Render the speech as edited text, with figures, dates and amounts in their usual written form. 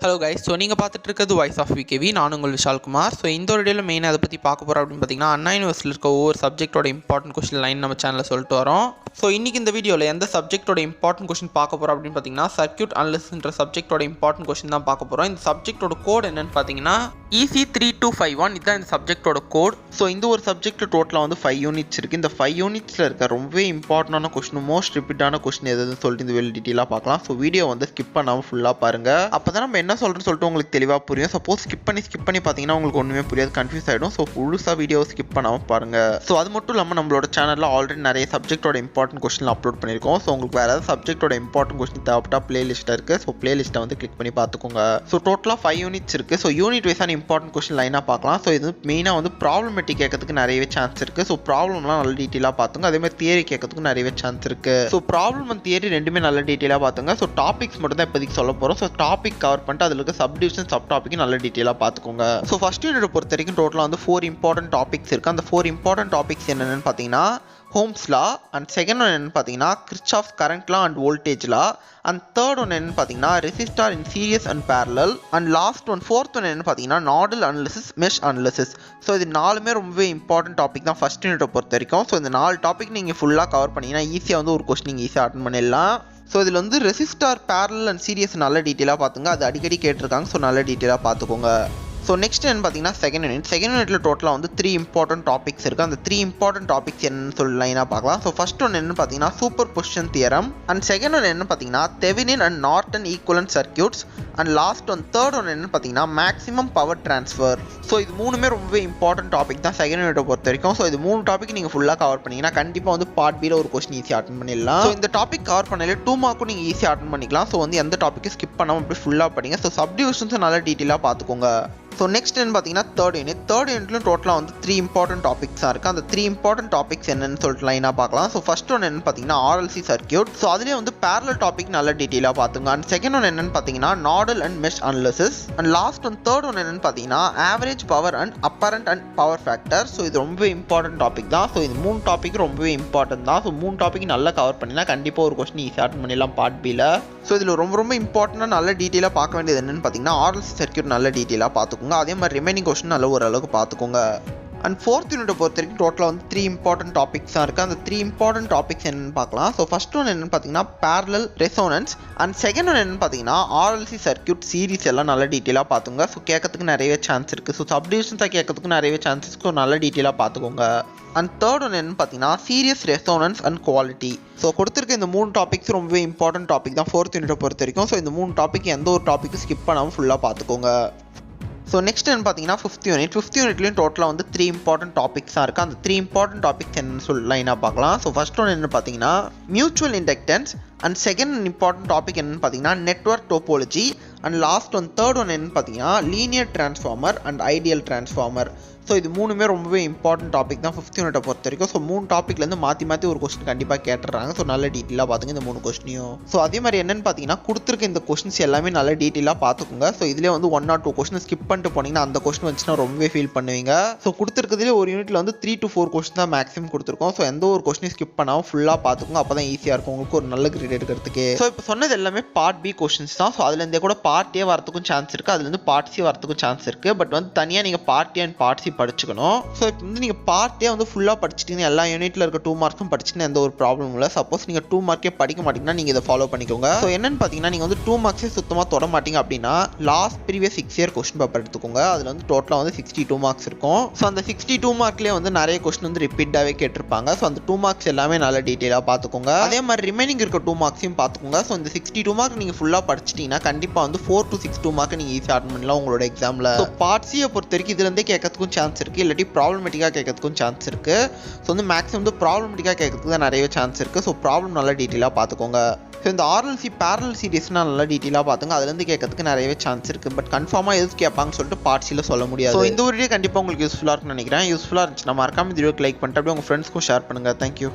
Hello guys, so நீங்கள் பார்த்துட்டு இருக்கிறது வாய்ஸ் ஆஃப் விகேவி. நான் உங்கள் விஷால் குமார். ஸோ இந்த ஒரு வீடியோவில் மெயினாக அதை பற்றி பார்க்க போகிறோம் அப்படின்னு பார்த்தீங்கன்னா, அண்ணா யூனிவர்சிட்டியில் இருக்க ஒவ்வொரு சப்ஜெக்டோட இம்பார்ட்டன்ட் கொஸ்டின் லைன் நம்ம சேனலில் சொல்லிட்டு வரோம். ஸோ இன்றைக்கி இந்த வீடியோவில் எந்த சப்ஜெக்டோட இம்பார்ட்டன்ட் கொஸ்டின் பார்க்க போகிறோம் அப்படின்னு பார்த்தீங்கன்னா, சர்க்யூட் அனலிசிஸ்ன்ற சப்ஜெக்டோட இம்பார்ட்டன்ட் கொஸ்டின் தான் பார்க்க போகிறோம். இந்த சப்ஜெக்டோட கோட் என்னன்னு பார்த்தீங்கன்னா EC3251. இதுதான் இந்த சப்ஜெக்டோட கோட். ஸோ இந்த ஒரு சப்ஜெக்ட் டோட்டலாக வந்து 5 யூனிட்ஸ் இருக்குது. இந்த 5 யூனிட்ஸில் இருக்க ரொம்பவே இம்பார்ட்டண்டான கொஸ்டின், மோஸ்ட் ரிப்பீட்டான கொஸ்டின் எதுன்னு சொல்லிட்டு இந்த வெளி டீட்டெயிலாக பார்க்கலாம். ஸோ வீடியோ வந்து ஸ்கிப் பண்ணாமல் ஃபுல்லாக பாருங்கள். அப்போ தான் நம்ம என்ன சொல்கிறேன்னு சொல்லிட்டு உங்களுக்கு தெளிவாக புரியும். சப்போஸ் ஸ்கிப் பண்ணி பார்த்தீங்கன்னா உங்களுக்கு ஒன்றுமே புரியாது, கன்ஃபியூஸ் ஆகிடும். ஸோ முழுசாக வீடியோவை ஸ்கிப் பண்ணாமல் பாருங்கள். ஸோ அது மட்டும் இல்லாமல் நம்மளோட சேனலில் ஆல்ரெடி நிறைய சப்ஜெக்டோட இம்பார்ட்டன்ட் கொஸ்டின் அப்லோட் பண்ணியிருக்கோம். ஸோ உங்களுக்கு வேறு ஏதாவது சப்ஜெக்டோட இம்பார்ட்டன்ட் கொஸ்டின் தேவைப்பட்டா பிளேலிஸ்ட்டாக இருக்குது. ஸோ பிளேலிஸ்ட்டை வந்து கிளிக் பண்ணி பார்த்துக்கோங்க. ஸோ டோட்டலாக 5 யூனிட்ஸ் இருக்குது. ஸோ யூனிட் வைஸான இம்பார்ட்டன்ட் கொஸ்டின் லைனாக பார்க்கலாம். ஸோ இது மெயினாக வந்து ப்ராப்ளமேட்டிக் கேட்கறதுக்கு நிறையவே சான்ஸ் இருக்குது. ஸோ ப்ராப்ளம்லாம் நல்ல டீட்டெயிலாக பார்த்துங்க. அதேமாதிரி தியரி கேட்கறதுக்கு நிறையவே சான்ஸ் இருக்குது. ஸோ ப்ராப்ளம் அண்ட் தியரி ரெண்டுமே நல்ல டீட்டெயிலாக பார்த்துங்க. ஸோ டாபிக்ஸ் மட்டும் தான் இப்போதைக்கு சொல்ல போகிறோம். ஸோ டாபிக் கவர் பண்ணிட்டு அதில் இருக்க சப்டிவிஷன் சப் டாபிக் நல்ல டீட்டெயிலாக பார்த்துக்கோங்க. ஸோ ஃபர்ஸ்ட் யூனிட் பொறுத்த வரைக்கும் டோட்டலாக வந்து 4 இம்பார்ட்டன்ட் டாபிக்ஸ் இருக்குது. அந்த 4 இம்பார்ட்டன்ட் டாபிக்ஸ் என்னென்னு பார்த்தீங்கன்னா, Ohm's law, and second one என்னன்னு பார்த்தீங்கன்னா Kirchhoff's current law and voltage law, and third one என்னன்னு பார்த்தீங்கன்னா resistor in series and parallel, and last one fourth one என்னன்னு பார்த்தீங்கன்னா nodal analysis, mesh analysis. So இது 4மே ரொம்பவே இம்பார்ட்டன்ட் டாபிக் தான் ஃபர்ஸ்ட் யூனிட்டை பொறுத்த வரைக்கும். ஸோ இந்த 4 டாபிக் நீங்கள் ஃபுல்லாக கவர் பண்ணிங்கன்னா ஈஸியாக வந்து ஒரு கொஸ்டின் நீங்கள் ஈஸியாக அட்டன் பண்ணிடலாம். ஸோ இதில் வந்து ரெசிஸ்டார், பேரலல் அண்ட் சீரியஸ் நல்ல டீட்டெயிலாக பார்த்துங்க. அது அடிக்கடி கேட்டிருக்காங்க. ஸோ நல்ல டீட்டெயிலாக பார்த்துக்கோங்க. ஸோ நெக்ஸ்ட் என்ன பார்த்தீங்கன்னா செகண்ட் யூனிட்டில் டோட்டலாக வந்து 3 இம்பார்ட்டன்ட் டாபிக்ஸ் இருக்குது. அந்த 3 இம்பார்ட்டன்ட் டாபிக்ஸ் என்னன்னு சொல்லி லைனாக பார்க்கலாம். ஸோ ஃபர்ஸ்ட் ஒன் என்னன்னு பார்த்தீங்கன்னா superposition theorem, and second one என்னன்னு பார்த்தீங்கன்னா தெவினின் and Norton equivalent circuits, and last one third one என்னன்னு பார்த்தீங்கன்னா மேக்ஸிமம் பவர் ட்ரான்ஸ்ஃபர். ஸோ இது 3மே ரொம்பவே இம்பார்ட்டன்ட் டாபிக் தான் செகண்ட் யூனிட்டை பொறுத்த வரைக்கும். ஸோ இது 3 டாபிக் நீங்கள் ஃபுல்லாக கவர் பண்ணிங்கன்னா கண்டிப்பாக வந்து பார்ட் பியில் ஒரு கொஸ்டின் ஈஸியாக அட்டன் பண்ணிடலாம். ஸோ இந்த டாபிக் கவர் பண்ணல 2 மார்க்கும் நீங்கள் ஈஸியாக அட்டன் பண்ணிக்கலாம். ஸோ வந்து எந்த டாப்பிக்கும் ஸ்கிப் பண்ணாமல் அப்படி ஃபுல்லாக படிங்க. ஸோ சப்டிவிஷன்ஸும் நல்லா டீட்டெயிலாக பார்த்துக்கோங்க. ஸோ நெக்ஸ்ட் என்ன பார்த்தீங்கன்னா தேர்ட் யூனிட்லையும் டோட்டலாக வந்து 3 இம்பார்ட்டன்ட் டாபிக்ஸாக இருக்குது. அந்த 3 இம்பார்ட்டன்ட் டாபிக்ஸ் என்னன்னு சொல்லிட்டு லைனாக பார்க்கலாம். ஸோ ஃபர்ஸ்ட் ஒன் என்னன்னு பார்த்தீங்கன்னா RLC சர்க்யூட். ஸோ அதுலேயே வந்து பேரலல் டாபிக் நல்ல டீட்டெயிலாக பார்த்துங்க. அண்ட் செகண்ட் ஒன் என்னன்னு பார்த்தீங்கன்னா nodal and mesh analysis, and last one third one என்னன்னு பார்த்தீங்கன்னா average power and apparent and power factor. So இது ரொம்பவே இம்பார்ட்டன்ட் டாபிக் தான். ஸோ இது 3 டாபிக் ரொம்பவே இம்பார்ட்டன்ட் தான். ஸோ 3 டாபிக் நல்லா கவர் பண்ணினா கண்டிப்பாக ஒரு கொஸ்டின் ஈஸியாக அட்டன் பண்ணிடலாம் பார்ட் பியில். ஸோ இதில் ரொம்ப இம்பார்ட்டண்டாக நல்ல டீட்டெயிலாக பார்க்க வேண்டியது என்னன்னு பார்த்தீங்கன்னா RLC சர்க்யூட் நல்ல டீட்டெயிலாக பார்த்துக்கோங்க. அதே மாதிரி ரிமைனிங் கொஸ்டின் நல்ல ஓரளவுக்கு பார்த்துக்கோங்க. அண்ட் ஃபோர்த் யூனிட்டை பொறுத்த வரைக்கும் டோட்டலாக வந்து 3 இம்பார்ட்டன்ட் டாபிக்ஸாக இருக்குது. அந்த 3 இம்பார்ட்டன்ட் டாபிக்ஸ் என்னென்னு பார்க்கலாம். ஸோ ஃபர்ஸ்ட் ஒன் என்னென்னு பார்த்தீங்கன்னா parallel resonance, and second one என்னென்னு பார்த்தீங்கன்னா RLC சர்க்யூட் சீரிஸ் எல்லாம் நல்ல டீட்டெயிலாக பார்த்துங்க. ஸோ கேட்கறதுக்கு நிறையவே சான்ஸ் இருக்குது. ஸோ சப்டிவிஷன்ஸாக கேட்கறதுக்கு நிறையவே சான்ஸ் இருக்குது. ஸோ நல்ல டீட்டெயிலாக பார்த்துக்கோங்க. அண்ட் தேர்ட் ஒன் என்னன்னு பார்த்தீங்கன்னா series resonance and quality. So கொடுத்துருக்க இந்த 3 டாபிக்ஸ் ரொம்பவே இம்பார்ட்டன்ட் டாபிக் தான் ஃபோர்த் யூனிட்டை பொறுத்த வரைக்கும். ஸோ இந்த 3 டாபிக் எந்த ஒரு டாப்பிக்கும் ஸ்கிப் பண்ணாமல் ஃபுல்லாக பார்த்துக்கோங்க. ஸோ நெக்ஸ்ட் என்ன பார்த்தீங்கன்னா ஃபிஃப்த் யூனிட்லையும் டோட்டலாக வந்து 3 இம்பார்ட்டன்ட் டாபிக்ஸாக இருக்குது. அந்த 3 இம்பார்ட்டன்ட் டாபிக்ஸ் என்னன்னு சொல்லி லைனாக பார்க்கலாம். ஸோ ஃபர்ஸ்ட் ஒன் என்ன பார்த்தீங்கன்னா mutual inductance, and second important topic என்னன்னு பார்த்தீங்கன்னா network topology, and last one third one என்னன்னு பார்த்தீங்கன்னா linear transformer and ideal transformer. So இது 3மே ரொம்பவே இம்பார்ட்டன்ட் டாபிக் தான் ஃபிஃப்த் யூனிட்டை பொறுத்த வரைக்கும். ஸோ 3 டாப்பிக்லேருந்து மாற்றி ஒரு கொஸ்டின் கண்டிப்பாக கேட்டுறாங்க. ஸோ நல்ல டீட்டெயிலாக பார்த்துங்க இந்த 3 கொஸ்டினையும். ஸோ அதே மாதிரி என்னென்னு பார்த்தீங்கன்னா கொடுத்துருக்க இந்த கொஸ்டின்ஸ் எல்லாமே நல்ல டீட்டெயிலாக பார்த்துக்கோங்க. ஸோ இதிலே வந்து 1 or 2 கொஸ்டின் ஸ்கிப் பண்ணிட்டு போனீங்கன்னா அந்த கொஸ்டின் வந்துச்சுன்னா ரொம்பவே ஃபீல் பண்ணுவீங்க. ஸோ கொடுத்துருக்கிறதுலே ஒரு யூனிட்டில் வந்து 3 to 4 கொஸ்டின் தான் மேக்ஸிமம் கொடுத்துருக்கோம். ஸோ எந்த ஒரு கொஸ்டினையும் ஸ்கிப் பண்ணாமல் ஃபுல்லாக பார்த்துக்கோங்க. அப்போ தான் ஈஸியாக இருக்கும் உங்களுக்கு ஒரு நல்ல கிரேட் எடுக்கிறதுக்கு. ஸோ இப்போ சொன்னது எல்லாமே பார்ட் பி கொஸ்டின்ஸ் தான். ஸோ அதுலேருந்தே கூட பார்ட் ஏ வரதுக்கும் சான்ஸ் இருக்குது, அதுலேருந்து பார்ட் சி வரதுக்கும் சான்ஸ் இருக்குது. பட் வந்து தனியாக நீங்கள் part A and part C படிச்சுக்கணும். ஸோ இப்போ வந்து நீங்கள் பார்ட்டே வந்து ஃபுல்லாக படிச்சிட்டிங்கன்னா எல்லா யூனிட்டில் இருக்க 2 மார்க்ஸும் படிச்சுன்னா எந்த ஒரு ப்ராப்ளம் இல்லை. சப்போஸ் நீங்கள் 2 மார்க்கே படிக்க மாட்டீங்கன்னா நீங்கள் இதை ஃபாலோ பண்ணிக்கோங்க. ஸோ என்னன்னு பார்த்தீங்கன்னா நீங்கள் வந்து 2 மார்க்ஸே சுத்தமாக தொட மாட்டீங்க அப்படின்னா last previous 6 year question paper எடுத்துக்கோங்க. அதில் வந்து டோட்டலாக வந்து 62 மார்க்ஸ் இருக்கும். ஸோ அந்த 62 மார்க்லேயே வந்து நிறைய கொஸ்டின் வந்து ரிப்பீட்டாகவே கேட்டிருப்பாங்க. ஸோ அந்த 2 மார்க்ஸ் எல்லாமே நல்ல டீட்டெயிலாக பார்த்துக்கோங்க. அதே மாதிரி ரிமைனிங் இருக்க 2 மார்க்ஸையும் பார்த்துக்கோங்க. ஸோ இந்த 62 மார்க் நீங்கள் ஃபுல்லாக படிச்சிட்டிங்கன்னா கண்டிப்பாக வந்து 4 to 6 2 மார்க் நீங்கள் ஈஸியாக அட்டன் பண்ணலாம் உங்களோட எக்ஸாமில். ஸோ பார்ட் சியை பொறுத்த வரைக்கும் இதுலேருந்தே கேட்கறதுக்கும் சான்ஸ் இருக்குது, இல்லாட்டி ப்ராப்ளமேட்டிக்காக கேட்கறதுக்கும் சான்ஸ் இருக்குது. ஸோ வந்து மேக்ஸிமம் வந்து ப்ராப்ளமேட்டிக்காக கேட்கறதுக்கு தான் நிறையவே சான்ஸ் இருக்குது. ஸோ ப்ராப்ளம் நல்லா டீட்டெயிலாக பார்த்துக்கோங்க. ஸோ இந்த RLC பேரலல் சீரிஸ்னால் நல்லா டீட்டெயிலாக பார்த்துங்க. அதுலேருந்து கேட்கறதுக்கு நிறையவே சான்ஸ் இருக்குது. பட் கன்ஃபார்மாக எது கேட்பாங்கன்னு சொல்லிட்டு பார்ட் சியில் சொல்ல முடியாது. ஸோ இந்த ஒரு வீடியோ கண்டிப்பாக உங்களுக்கு யூஸ்ஃபுல்லாக இருக்குன்னு நினைக்கிறேன். யூஸ்ஃபுல்லாக இருந்துச்சுன்னா மறக்காம இந்த வீடியோக்கு லைக் பண்ணிட்டு அப்படியே உங்கள் ஃப்ரெண்ட்ஸ்க்கும் ஷேர் பண்ணுங்கள். தேங்க்யூ.